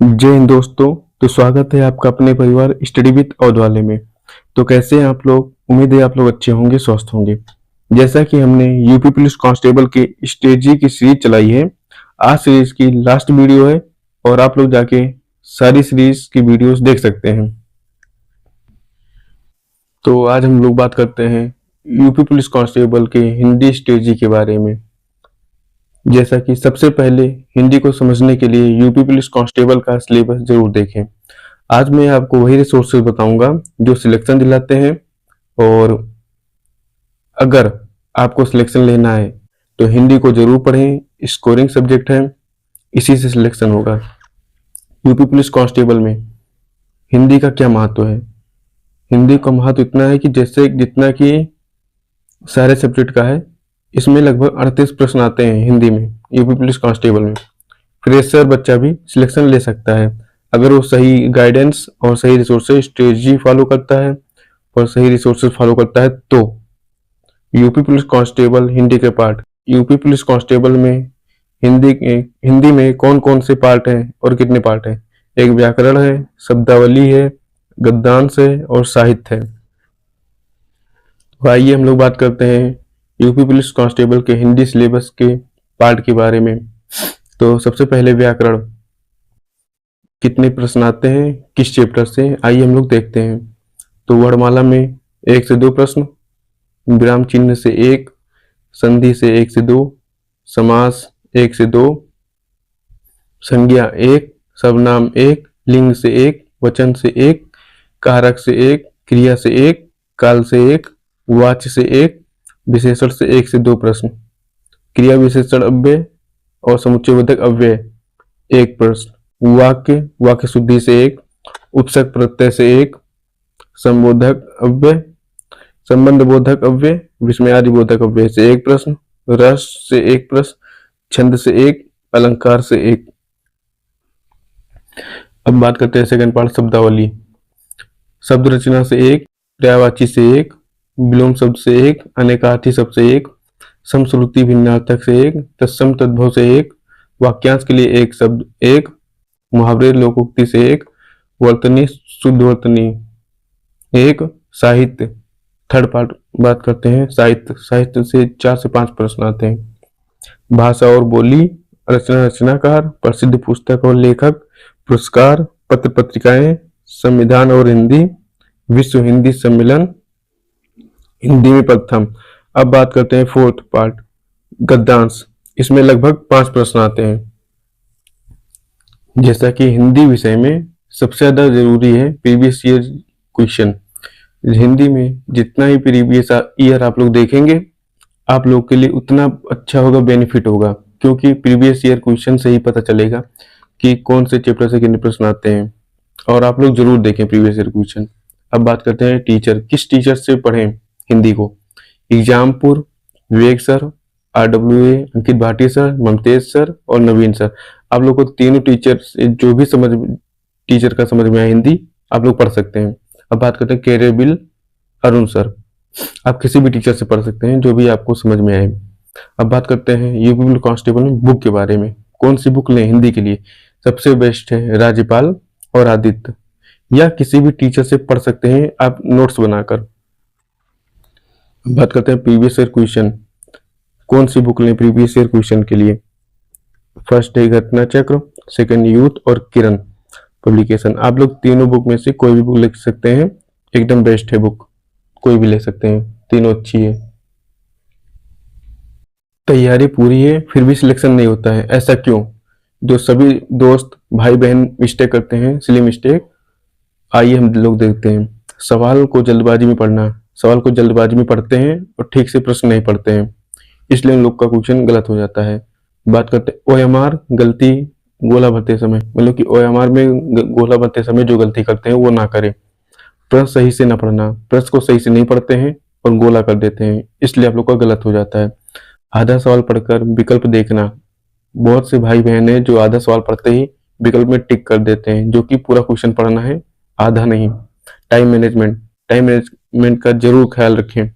जय हिंद दोस्तों। तो स्वागत है आपका अपने परिवार स्टडी विद औदवाले में। तो कैसे हैं आप लोग? उम्मीद है आप लोग अच्छे होंगे, स्वस्थ होंगे। जैसा कि हमने यूपी पुलिस कांस्टेबल के स्टेजी की सीरीज चलाई है, आज सीरीज की लास्ट वीडियो है और आप लोग जाके सारी सीरीज की वीडियोस देख सकते हैं। तो आज हम लोग बात करते हैं यूपी पुलिस कांस्टेबल के हिंदी स्टेजी के बारे में। जैसा कि सबसे पहले हिंदी को समझने के लिए यूपी पुलिस कांस्टेबल का सिलेबस जरूर देखें। आज मैं आपको वही रिसोर्सेज बताऊंगा जो सिलेक्शन दिलाते हैं, और अगर आपको सिलेक्शन लेना है तो हिंदी को जरूर पढ़ें। स्कोरिंग सब्जेक्ट है, इसी से सिलेक्शन होगा। यूपी पुलिस कांस्टेबल में हिंदी का क्या महत्व है? हिंदी का महत्व इतना है कि जैसे जितना कि सारे सब्जेक्ट का है, इसमें लगभग 38 प्रश्न आते हैं हिंदी में यूपी पुलिस कांस्टेबल में। फ्रेशर बच्चा भी सिलेक्शन ले सकता है अगर वो सही गाइडेंस और सही रिसोर्सेज स्ट्रेटजी फॉलो करता है और सही रिसोर्सेज फॉलो करता है। तो यूपी पुलिस कांस्टेबल हिंदी के पार्ट, यूपी पुलिस कांस्टेबल में हिंदी में कौन कौन से पार्ट हैं और कितने पार्ट हैं? एक व्याकरण है, शब्दावली है, गद्यांश है और साहित्य है। तो आइए हम लोग बात करते हैं यूपी पुलिस कांस्टेबल के हिंदी सिलेबस के पार्ट के बारे में। तो सबसे पहले व्याकरण, कितने प्रश्न आते हैं, किस चैप्टर से, आइए हम लोग देखते हैं। तो वर्णमाला में 1 से 2 प्रश्न, विराम चिन्ह से 1, संधि से 1 से 2, समास 1 से 2, संज्ञा 1, सर्वनाम 1, लिंग से 1, वचन से 1, कारक से 1, क्रिया से 1, काल से 1, वाच्य से 1, विशेषण से 1 से 2 प्रश्न, क्रिया विशेषण अव्यय और समुच्चयबोधक अव्यय 1 प्रश्न, वाक्य शुद्धि से 1, उपसर्ग प्रत्यय से 1, संबोधक अव्यय, संबंध बोधक अव्यय, विस्मयादि बोधक अव्यय से 1 प्रश्न, रस से 1 प्रश्न, छंद से 1, अलंकार से 1। अब बात करते हैं सेकंड पार्ट, शब्दावली। शब्द रचना से 1, पर्यायवाची से 1, विलोम शब्द से 1, अनेकार्थी शब्द से 1, समश्रुति भिन्नार्थक से 1, तत्सम तद्भव से 1, वाक्यांश के लिए 1 शब्द 1, मुहावरे लोकोक्ति से 1, वर्तनी शुद्ध वर्तनी 1, साहित्य। थर्ड पार्ट बात करते हैं साहित्य से 4 से 5 प्रश्न आते हैं। भाषा और बोली, रचनाकार, प्रसिद्ध पुस्तक और लेखक, पुरस्कार, पत्र पत्रिकाएं, संविधान और हिंदी, विश्व हिंदी सम्मेलन, हिंदी में प्रथम। अब बात करते हैं फोर्थ पार्ट, गद्यांश। इसमें लगभग 5 प्रश्न आते हैं। जैसा कि हिंदी विषय में सबसे ज्यादा जरूरी है प्रीवियस ईयर क्वेश्चन। हिंदी में जितना ही प्रीवियस ईयर आप लोग देखेंगे, आप लोग के लिए उतना अच्छा होगा, बेनिफिट होगा, क्योंकि प्रीवियस ईयर क्वेश्चन से ही पता चलेगा कि कौन से चैप्टर से कितने प्रश्न आते हैं। और आप लोग जरूर देखें प्रीवियस ईयर क्वेश्चन। अब बात करते हैं टीचर, किस टीचर से पढ़ें हिंदी को? एग्जामपुर, विवेक सर, RWA, अंकित भाटी सर, ममतेज सर और नवीन सर। आप लोग को तीनों टीचर से जो भी टीचर का समझ में आए हिंदी, आप लोग पढ़ सकते हैं। अब बात करते हैं कैरियर बिल, अरुण सर। आप किसी भी टीचर से पढ़ सकते हैं जो भी आपको समझ में आए। अब बात करते हैं यूपी पुलिस कांस्टेबल में बुक के बारे में। कौन सी बुक लें हिंदी के लिए? सबसे बेस्ट है राज्यपाल और आदित्य, या किसी भी टीचर से पढ़ सकते हैं आप नोट्स बनाकर। बात करते हैं प्रीवियस ईयर क्वेश्चन, कौन सी बुक लें प्रीवियस ईयर क्वेश्चन के लिए? फर्स्ट है घटना चक्र, सेकंड यूथ और किरण पब्लिकेशन। आप लोग तीनों बुक में से कोई भी बुक ले सकते हैं, एकदम बेस्ट है बुक, कोई भी ले सकते हैं, तीनों अच्छी है। तैयारी पूरी है फिर भी सिलेक्शन नहीं होता है, ऐसा क्यों? जो सभी दोस्त भाई बहन मिस्टेक करते हैं, सिली मिस्टेक, आइए हम लोग देखते हैं। सवाल को जल्दबाजी में पढ़ना, सवाल को जल्दबाजी में पढ़ते हैं और ठीक से प्रश्न नहीं पढ़ते हैं, इसलिए उन लोग का क्वेश्चन गलत हो जाता है। बात करते हैं OMR गलती, गोला भरते समय, मतलब कि OMR में गोला भरते समय जो गलती करते हैं वो ना करें। प्रश्न सही से ना पढ़ना, प्रश्न को सही से नहीं पढ़ते हैं और गोला कर देते हैं, इसलिए आप लोग का गलत हो जाता है। आधा सवाल पढ़कर विकल्प देखना, बहुत से भाई बहन है जो आधा सवाल पढ़ते ही विकल्प में टिक कर देते हैं, जो कि पूरा क्वेश्चन पढ़ना है, आधा नहीं। टाइम मैनेजमेंट का जरूर ख्याल रखें।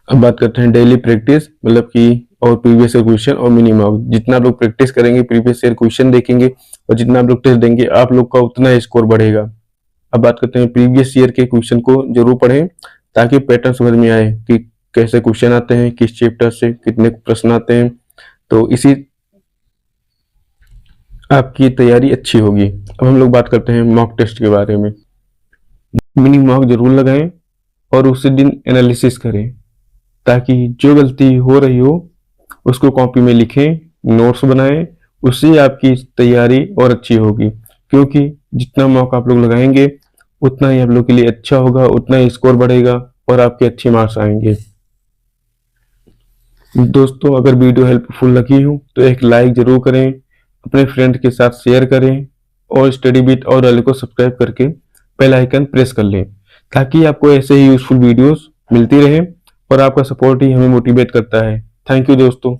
अब बात करते हैं डेली प्रैक्टिस, मतलब कि और प्रीवियस ईयर क्वेश्चन और मिनी मॉक। जितना आप लोग प्रैक्टिस करेंगे, प्रीवियस ईयर क्वेश्चन देखेंगे और जितना आप लोग टेस्ट देंगे, आप लोग का उतना स्कोर बढ़ेगा। अब बात करते हैं प्रीवियस ईयर के क्वेश्चन को जरूर पढ़ें ताकि पैटर्न समझ में आए कि कैसे क्वेश्चन आते हैं, किस चैप्टर से कितने प्रश्न आते हैं, तो इसी आपकी तैयारी अच्छी होगी। अब हम लोग बात करते हैं मॉक टेस्ट के बारे में। मिनी मॉक जरूर लगाएं और उसी दिन एनालिसिस करें ताकि जो गलती हो रही हो उसको कॉपी में लिखें, नोट्स बनाएं, उससे आपकी तैयारी और अच्छी होगी। क्योंकि जितना मॉक आप लोग लगाएंगे उतना ही आप लोग के लिए अच्छा होगा, उतना ही स्कोर बढ़ेगा और आपके अच्छे मार्क्स आएंगे। दोस्तों, अगर वीडियो हेल्पफुल लगी हो तो एक लाइक जरूर करें, अपने फ्रेंड के साथ शेयर करें और स्टडी विद और वाले को सब्सक्राइब करके बेल आइकन प्रेस कर लें ताकि आपको ऐसे ही यूजफुल वीडियोस मिलती रहे और आपका सपोर्ट ही हमें मोटिवेट करता है। थैंक यू दोस्तों।